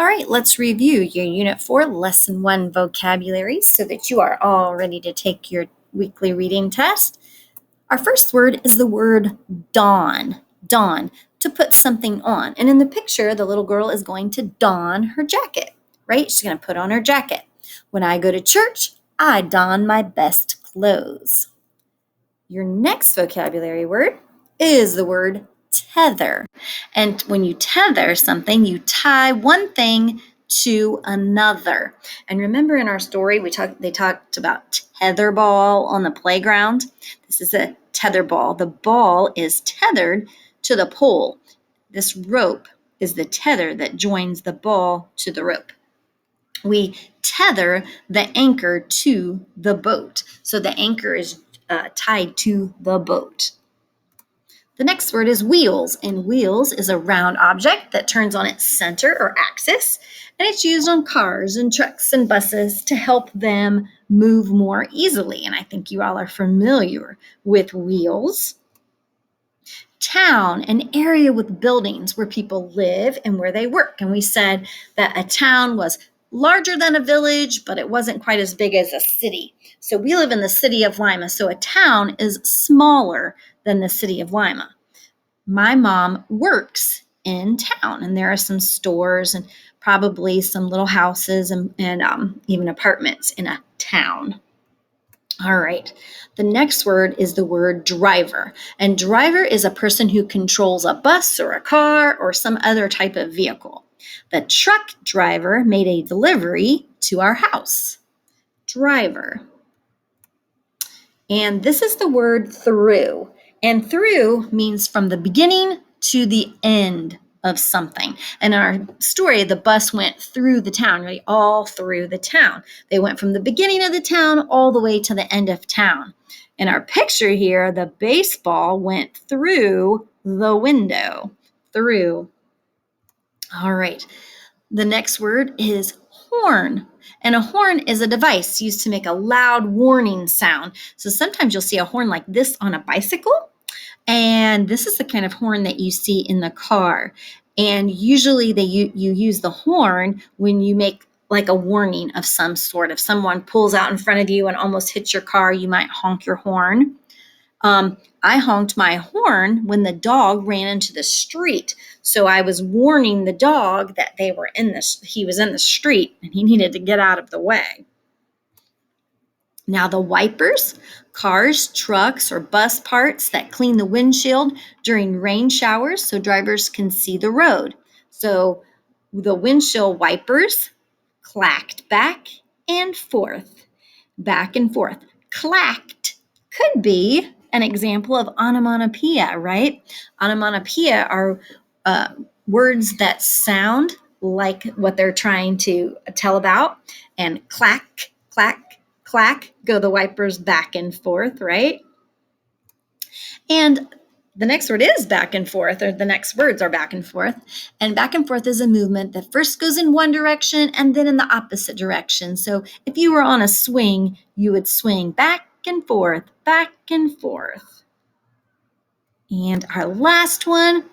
All right, let's review your Unit 4, Lesson 1 vocabulary so that you are all ready to take your weekly reading test. Our first word is the word don. Don, to put something on. And in the picture, the little girl is going to don her jacket, right? She's going to put on her jacket. When I go to church, I don my best clothes. Your next vocabulary word is the word tether. And when you tether something, you tie one thing to another. And remember in our story, they talked about tether ball on the playground. This is a tether ball. The ball is tethered to the pole. This rope is the tether that joins the ball to the rope. We tether the anchor to the boat. So the anchor is tied to the boat. The next word is wheels, and wheels is a round object that turns on its center or axis, and it's used on cars and trucks and buses to help them move more easily. And I think you all are familiar with wheels. Town, an area with buildings where people live and where they work. And we said that a town was larger than a village, but it wasn't quite as big as a city. So we live in the city of Lima, so a town is smaller than the city of Lima. My mom works in town, and there are some stores and probably some little houses and even apartments in a town. All right. The next word is the word driver. And driver is a person who controls a bus or a car or some other type of vehicle. The truck driver made a delivery to our house. Driver. And this is the word through. And through means from the beginning to the end of something. And in our story, the bus went through the town, right? All through the town. They went from the beginning of the town all the way to the end of town. In our picture here, the baseball went through the window. Through. All right. The next word is horn. And a horn is a device used to make a loud warning sound. So sometimes you'll see a horn like this on a bicycle. And this is the kind of horn that you see in the car. And usually you use the horn when you make like a warning of some sort. If someone pulls out in front of you and almost hits your car, you might honk your horn. I honked my horn when the dog ran into the street. So I was warning the dog that he was in the street and he needed to get out of the way. Now the wipers, cars, trucks, or bus parts that clean the windshield during rain showers so drivers can see the road. So the windshield wipers clacked back and forth, back and forth. Clacked could be an example of onomatopoeia, right? Onomatopoeia are words that sound like what they're trying to tell about. And clack, clack, clack, go the wipers back and forth, right? And the next word is back and forth, or the next words are back and forth. And back and forth is a movement that first goes in one direction and then in the opposite direction. So if you were on a swing, you would swing back and forth, back and forth. And our last one,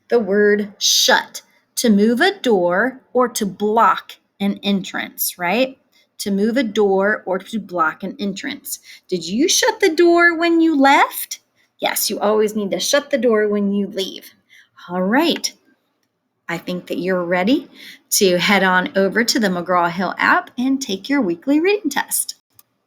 the word shut, to move a door or to block an entrance, right? To move a door or to block an entrance. Did you shut the door when you left? Yes, you always need to shut the door when you leave. All right. I think that you're ready to head on over to the McGraw-Hill app and take your weekly reading test.